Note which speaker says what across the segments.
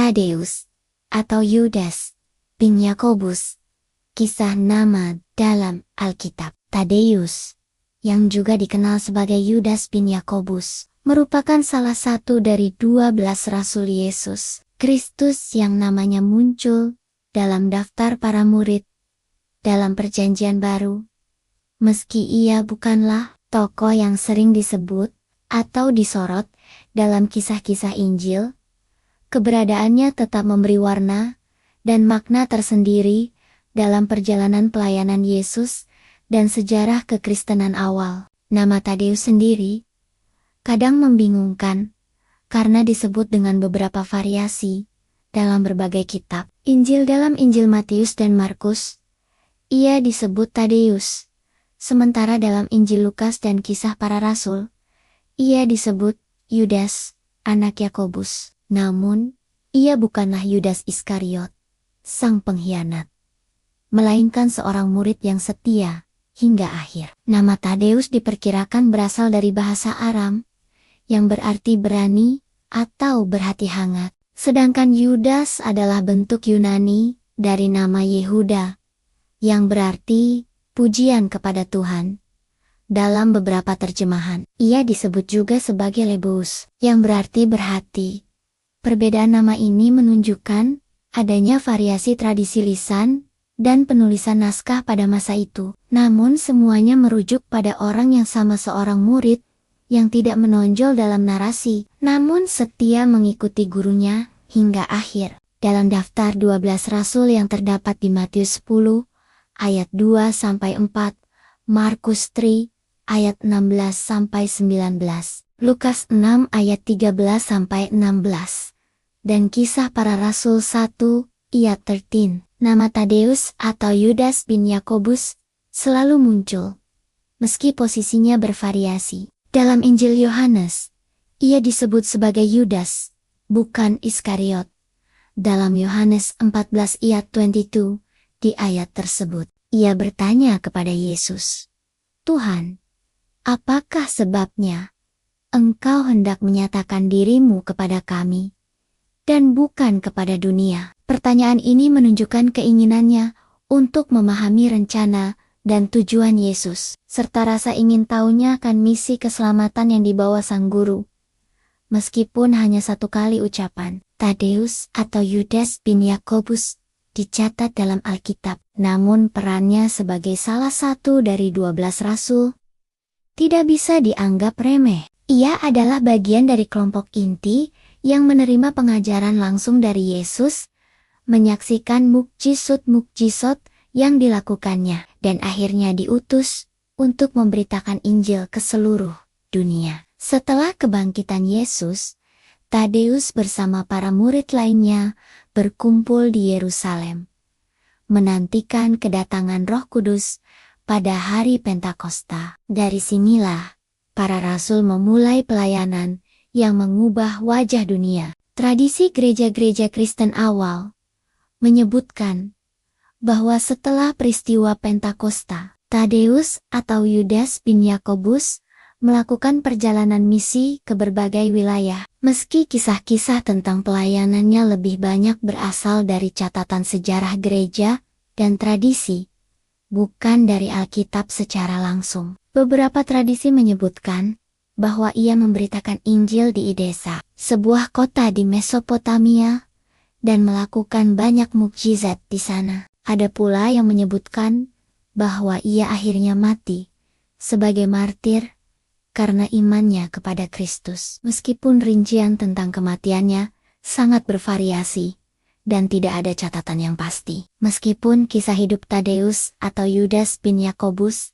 Speaker 1: Tadeus, atau Yudas bin Yakobus. Kisah nama dalam Alkitab. Tadeus, yang juga dikenal sebagai Yudas bin Yakobus, merupakan salah satu dari 12 Rasul Yesus Kristus yang namanya muncul dalam daftar para murid dalam Perjanjian Baru. Meski ia bukanlah tokoh yang sering disebut atau disorot dalam kisah-kisah Injil, keberadaannya tetap memberi warna dan makna tersendiri dalam perjalanan pelayanan Yesus dan sejarah kekristenan awal. Nama Tadeus sendiri kadang membingungkan karena disebut dengan beberapa variasi dalam berbagai kitab. Dalam Injil Matius dan Markus, ia disebut Tadeus. Sementara dalam Injil Lukas dan Kisah Para Rasul, ia disebut Yudas, anak Yakobus. Namun, ia bukanlah Yudas Iskariot, sang pengkhianat, melainkan seorang murid yang setia hingga akhir. Nama Tadeus diperkirakan berasal dari bahasa Aram, yang berarti berani atau berhati hangat. Sedangkan Yudas adalah bentuk Yunani dari nama Yehuda, yang berarti pujian kepada Tuhan. Dalam beberapa terjemahan, ia disebut juga sebagai Lebus, yang berarti berhati. Perbedaan nama ini menunjukkan adanya variasi tradisi lisan dan penulisan naskah pada masa itu. Namun semuanya merujuk pada orang yang sama, seorang murid yang tidak menonjol dalam narasi, namun setia mengikuti gurunya hingga akhir. Dalam daftar 12 Rasul yang terdapat di Matius 10, ayat 2-4, Markus 3, ayat 16-19, Lukas 6 ayat 13-16, dan Kisah Para Rasul 1, ayat 13. Nama Tadeus atau Yudas bin Yakobus selalu muncul, meski posisinya bervariasi. Dalam Injil Yohanes, ia disebut sebagai Yudas, bukan Iskariot. Dalam Yohanes 14 ayat 22, di ayat tersebut, ia bertanya kepada Yesus, "Tuhan, apakah sebabnya Engkau hendak menyatakan dirimu kepada kami, dan bukan kepada dunia?" Pertanyaan ini menunjukkan keinginannya untuk memahami rencana dan tujuan Yesus, serta rasa ingin tahunya akan misi keselamatan yang dibawa Sang Guru. Meskipun hanya satu kali ucapan, Tadeus atau Yudas bin Yakobus dicatat dalam Alkitab, namun perannya sebagai salah satu dari 12 Rasul tidak bisa dianggap remeh. Ia adalah bagian dari kelompok inti yang menerima pengajaran langsung dari Yesus, menyaksikan mukjizat-mukjizat yang dilakukannya, dan akhirnya diutus untuk memberitakan Injil ke seluruh dunia. Setelah kebangkitan Yesus, Tadeus bersama para murid lainnya berkumpul di Yerusalem, menantikan kedatangan Roh Kudus pada hari Pentakosta. Dari sinilah para rasul memulai pelayanan yang mengubah wajah dunia. Tradisi gereja-gereja Kristen awal menyebutkan bahwa setelah peristiwa Pentakosta, Tadeus atau Yudas bin Yakobus melakukan perjalanan misi ke berbagai wilayah. Meski kisah-kisah tentang pelayanannya lebih banyak berasal dari catatan sejarah gereja dan tradisi, bukan dari Alkitab secara langsung. Beberapa tradisi menyebutkan bahwa ia memberitakan Injil di Edesa, sebuah kota di Mesopotamia, dan melakukan banyak mukjizat di sana. Ada pula yang menyebutkan bahwa ia akhirnya mati sebagai martir karena imannya kepada Kristus. Meskipun rincian tentang kematiannya sangat bervariasi dan tidak ada catatan yang pasti. Meskipun kisah hidup Tadeus atau Yudas bin Yakobus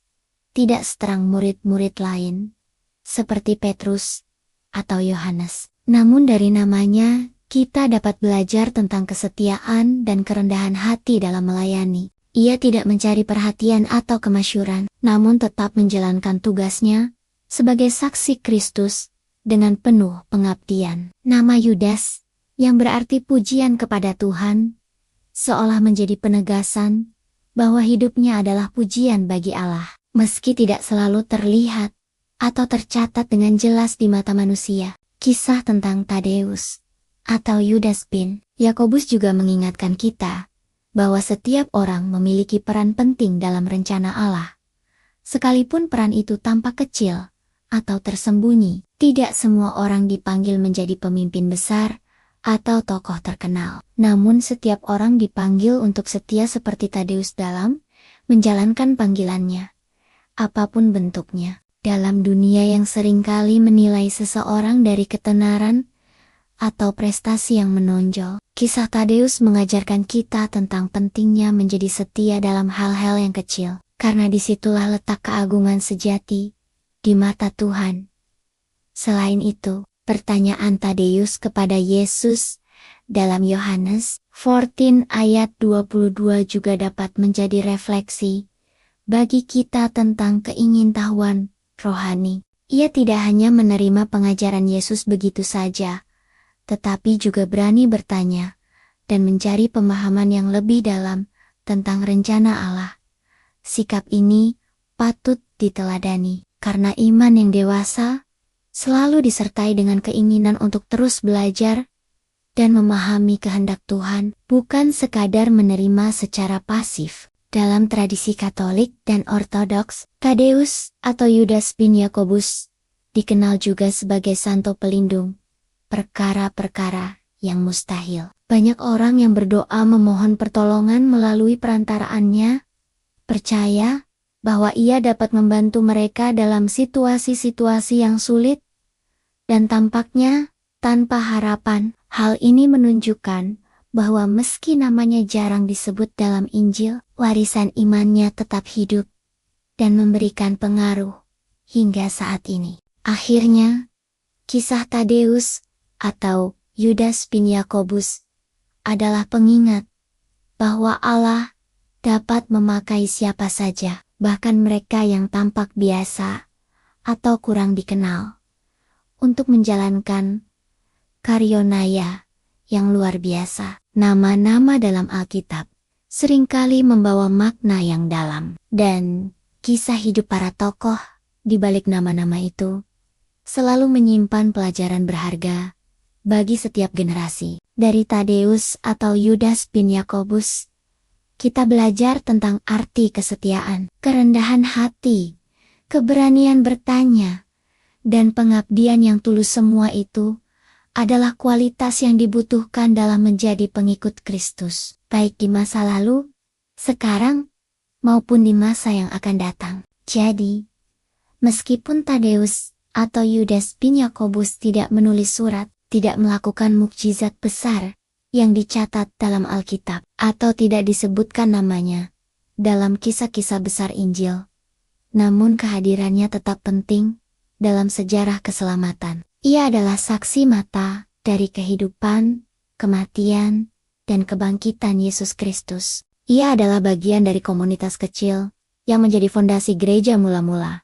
Speaker 1: tidak seterang murid-murid lain, seperti Petrus atau Yohanes. Namun dari namanya, kita dapat belajar tentang kesetiaan dan kerendahan hati dalam melayani. Ia tidak mencari perhatian atau kemasyhuran, namun tetap menjalankan tugasnya sebagai saksi Kristus dengan penuh pengabdian. Nama Yudas, yang berarti pujian kepada Tuhan, seolah menjadi penegasan bahwa hidupnya adalah pujian bagi Allah, meski tidak selalu terlihat atau tercatat dengan jelas di mata manusia. Kisah tentang Tadeus atau Yudas bin Yakobus juga mengingatkan kita bahwa setiap orang memiliki peran penting dalam rencana Allah. Sekalipun peran itu tampak kecil atau tersembunyi, tidak semua orang dipanggil menjadi pemimpin besar atau tokoh terkenal. Namun setiap orang dipanggil untuk setia seperti Tadeus dalam menjalankan panggilannya, apapun bentuknya. Dalam dunia yang seringkali menilai seseorang dari ketenaran atau prestasi yang menonjol, kisah Tadeus mengajarkan kita tentang pentingnya menjadi setia dalam hal-hal yang kecil, karena disitulah letak keagungan sejati di mata Tuhan. Selain itu, pertanyaan Tadeus kepada Yesus dalam Yohanes 14 ayat 22 juga dapat menjadi refleksi bagi kita tentang keingintahuan rohani. Ia tidak hanya menerima pengajaran Yesus begitu saja, tetapi juga berani bertanya dan mencari pemahaman yang lebih dalam tentang rencana Allah. Sikap ini patut diteladani, karena iman yang dewasa selalu disertai dengan keinginan untuk terus belajar dan memahami kehendak Tuhan, bukan sekadar menerima secara pasif. Dalam tradisi Katolik dan Ortodoks, Tadeus atau Yudas bin Yakobus dikenal juga sebagai santo pelindung perkara-perkara yang mustahil. Banyak orang yang berdoa memohon pertolongan melalui perantaraannya, percaya bahwa ia dapat membantu mereka dalam situasi-situasi yang sulit dan tampaknya tanpa harapan. Hal ini menunjukkan bahwa meski namanya jarang disebut dalam Injil, warisan imannya tetap hidup dan memberikan pengaruh hingga saat ini. Akhirnya, kisah Tadeus atau Yudas bin Yakobus adalah pengingat bahwa Allah dapat memakai siapa saja, bahkan mereka yang tampak biasa atau kurang dikenal, untuk menjalankan karyonaya yang luar biasa. Nama-nama dalam Alkitab seringkali membawa makna yang dalam, dan kisah hidup para tokoh di balik nama-nama itu selalu menyimpan pelajaran berharga bagi setiap generasi. Dari Tadeus atau Yudas bin Yakobus, kita belajar tentang arti kesetiaan, kerendahan hati, keberanian bertanya, dan pengabdian yang tulus. Semua itu adalah kualitas yang dibutuhkan dalam menjadi pengikut Kristus, baik di masa lalu, sekarang, maupun di masa yang akan datang. Jadi, meskipun Tadeus atau Yudas bin Yakobus tidak menulis surat, tidak melakukan mukjizat besar yang dicatat dalam Alkitab, atau tidak disebutkan namanya dalam kisah-kisah besar Injil, namun kehadirannya tetap penting dalam sejarah keselamatan. Ia adalah saksi mata dari kehidupan, kematian, dan kebangkitan Yesus Kristus. Ia adalah bagian dari komunitas kecil yang menjadi fondasi gereja mula-mula,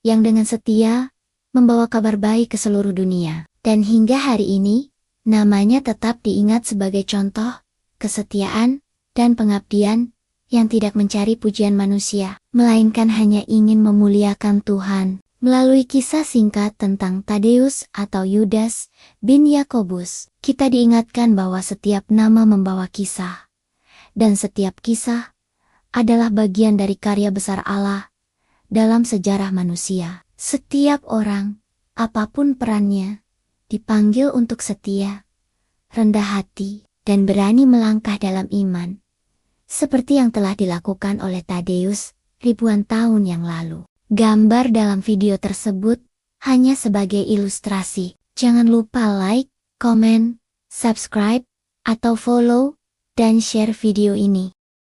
Speaker 1: yang dengan setia membawa kabar baik ke seluruh dunia. Dan hingga hari ini, namanya tetap diingat sebagai contoh kesetiaan dan pengabdian yang tidak mencari pujian manusia, melainkan hanya ingin memuliakan Tuhan. Melalui kisah singkat tentang Tadeus atau Yudas bin Yakobus, kita diingatkan bahwa setiap nama membawa kisah, dan setiap kisah adalah bagian dari karya besar Allah dalam sejarah manusia. Setiap orang, apapun perannya, dipanggil untuk setia, rendah hati, dan berani melangkah dalam iman, seperti yang telah dilakukan oleh Tadeus ribuan tahun yang lalu. Gambar dalam video tersebut hanya sebagai ilustrasi. Jangan lupa like, komen, subscribe, atau follow, dan share video ini.